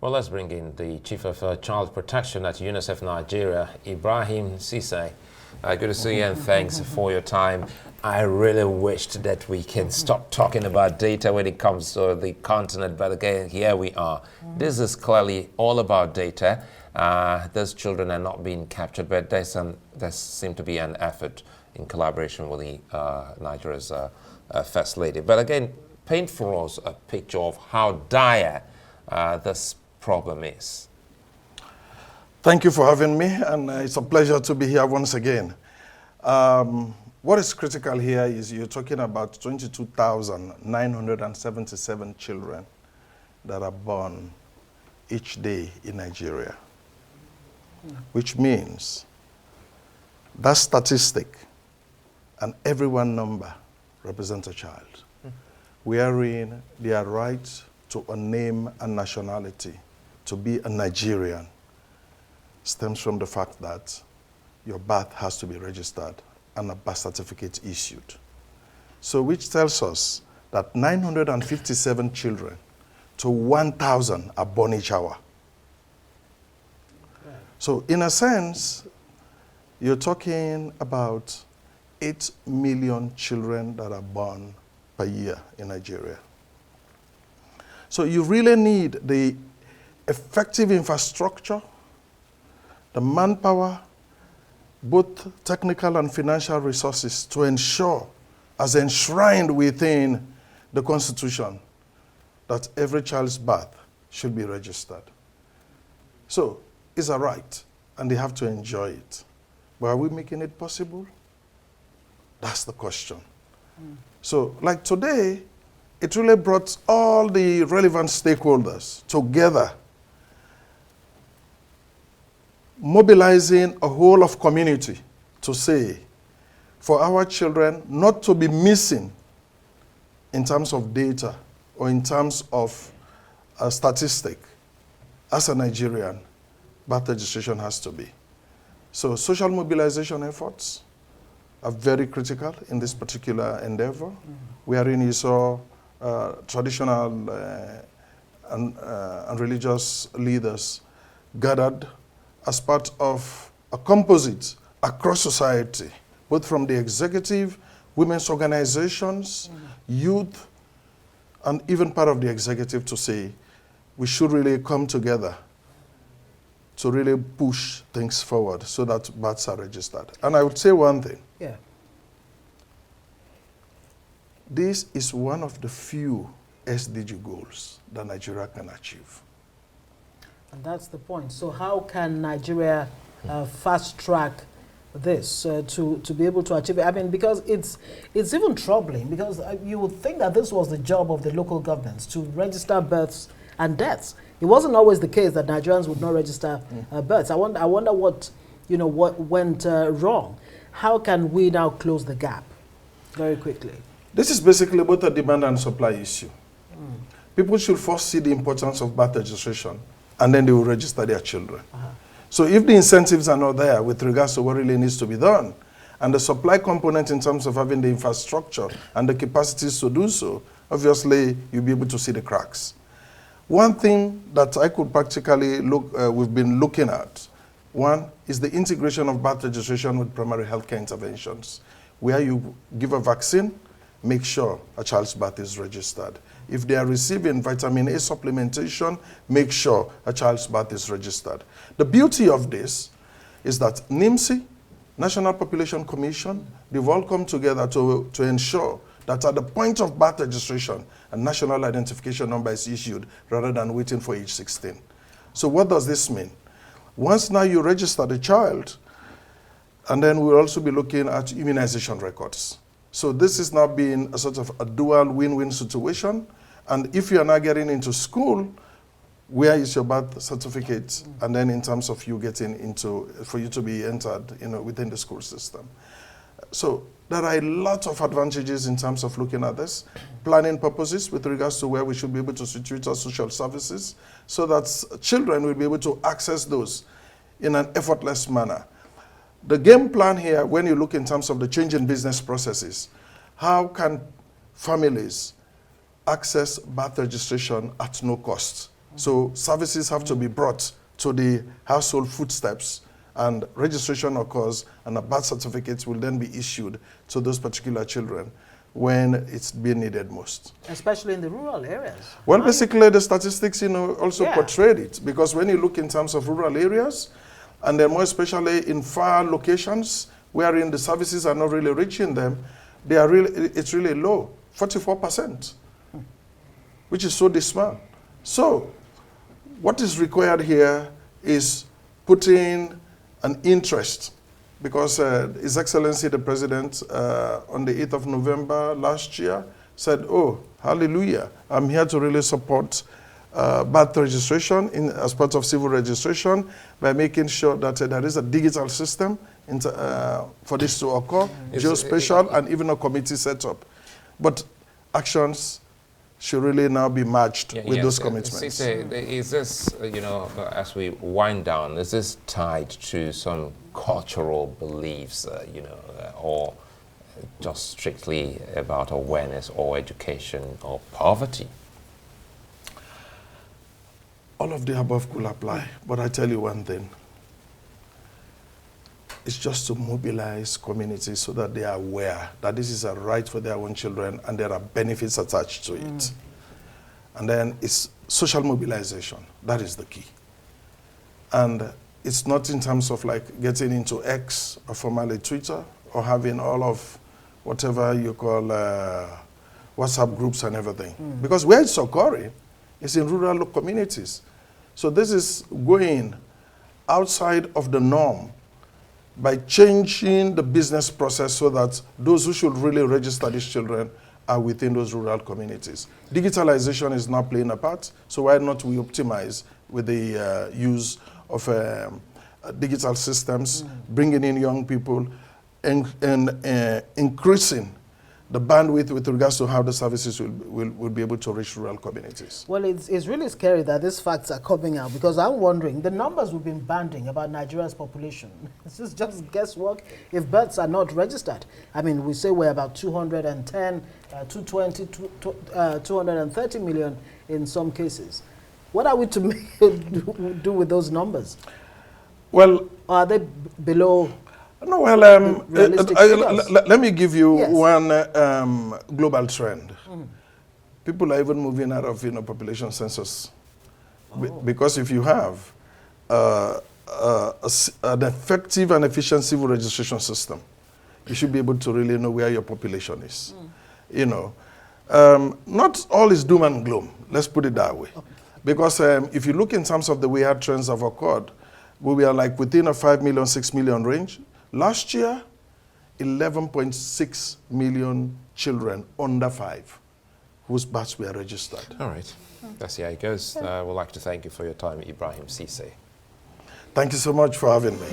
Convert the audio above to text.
Well, let's bring in the Chief of Child Protection at UNICEF Nigeria, Ibrahim Sesay. Good to see you and thanks for your time. I really wished that we can stop talking about data when it comes to the continent, but again, here we are. This is clearly all about data. Those children are not being captured, but there seems to be an effort in collaboration with the Nigeria's First Lady. But again, paint for us a picture of how dire this problem is. Thank you for having me, and it's a pleasure to be here once again. What is critical here is you're talking about 22,977 children that are born each day in Nigeria, which means that statistic and every one number represents a child, wherein their right to a name and nationality, to be a Nigerian, stems from the fact that your birth has to be registered and a birth certificate issued. So which tells us that 957 children to 1,000 are born each hour. Right. So in a sense, you're talking about 8 million children that are born per year in Nigeria. So you really need the effective infrastructure, the manpower, both technical and financial resources to ensure, as enshrined within the Constitution, that every child's birth should be registered. So it's a right, and they have to enjoy it. But are we making it possible? That's the question. So like today, it really brought all the relevant stakeholders together, mobilizing a whole of community to say, for our children not to be missing in terms of data or in terms of a statistic, as a Nigerian, birth registration has to be. So social mobilization efforts are very critical in this particular endeavor, wherein you saw traditional and religious leaders gathered as part of a composite across society, both from the executive, women's organizations, youth, and even part of the executive to say, we should really come together to really push things forward so that births are registered. And I would say one thing. Yeah. This is one of the few SDG goals that Nigeria can achieve. And that's the point. So how can Nigeria fast track this to be able to achieve it? I mean, because it's even troubling, because you would think that this was the job of the local governments to register births and deaths. It wasn't always the case that Nigerians would not register births. I wonder what went wrong. How can we now close the gap very quickly? This is basically both a demand and supply issue. People should first see the importance of birth registration, and then they will register their children. So if the incentives are not there with regards to what really needs to be done, and the supply component in terms of having the infrastructure and the capacities to do so, obviously you'll be able to see the cracks. One thing that I could practically we've been looking at, one is the integration of birth registration with primary healthcare interventions, where you give a vaccine, make sure a child's birth is registered. If they are receiving vitamin A supplementation, make sure a child's birth is registered. The beauty of this is that NIMC, National Population Commission, they've all come together to ensure that at the point of birth registration, a national identification number is issued rather than waiting for age 16. So what does this mean? Once now you register the child, and then we'll also be looking at immunization records. So this is now being a sort of a dual win-win situation. And if you are now getting into school, where is your birth certificate? And then in terms of you getting into, for you to be entered, within the school system. So there are a lot of advantages in terms of looking at this. Planning purposes with regards to where we should be able to situate our social services so that children will be able to access those in an effortless manner. The game plan here, when you look in terms of the change in business processes, how can families access birth registration at no cost? So services have to be brought to the household footsteps, and registration occurs, and a birth certificate will then be issued to those particular children when it's being needed most. Especially in the rural areas. Well, right? basically the statistics, also Yeah. portrayed it, because when you look in terms of rural areas, and then more especially in far locations wherein the services are not really reaching them, it's really low, 44%, which is so dismal. So what is required here is putting an interest, because His Excellency the President on the 8th of November last year said, oh, hallelujah, I'm here to really support birth registration as part of civil registration by making sure that there is a digital system for this to occur, geospatial, and even a committee set up. But actions should really now be matched with those commitments. Sesay, is this, as we wind down, is this tied to some cultural beliefs, or just strictly about awareness or education or poverty? All of the above could apply, but I tell you one thing. It's just to mobilize communities so that they are aware that this is a right for their own children and there are benefits attached to it. And then it's social mobilization. That is the key. And it's not in terms of like getting into X or formerly Twitter or having all of whatever you call WhatsApp groups and everything. Because where it's occurring is in rural communities. So this is going outside of the norm by changing the business process so that those who should really register these children are within those rural communities. Digitalization is now playing a part, so why not we optimize with the use of digital systems, bringing in young people, and increasing the bandwidth with regards to how the services will be able to reach rural communities. Well, it's really scary that these facts are coming out, because I'm wondering, the numbers we've been banding about Nigeria's population, this is just guesswork if births are not registered. I mean, we say we're about 210, 220, 230 million in some cases. What are we to do with those numbers? Well, are they below? No, well, let me give you one global trend. People are even moving out of population census. Because if you have an effective and efficient civil registration system, you should be able to really know where your population is. Not all is doom and gloom, let's put it that way. Because if you look in terms of the way our trends have occurred, we are like within a 5 million, 6 million range. Last year, 11.6 million children under 5 whose births were registered. All right. That's how it goes. We'd like to thank you for your time, Ibrahim Sesay. Thank you so much for having me.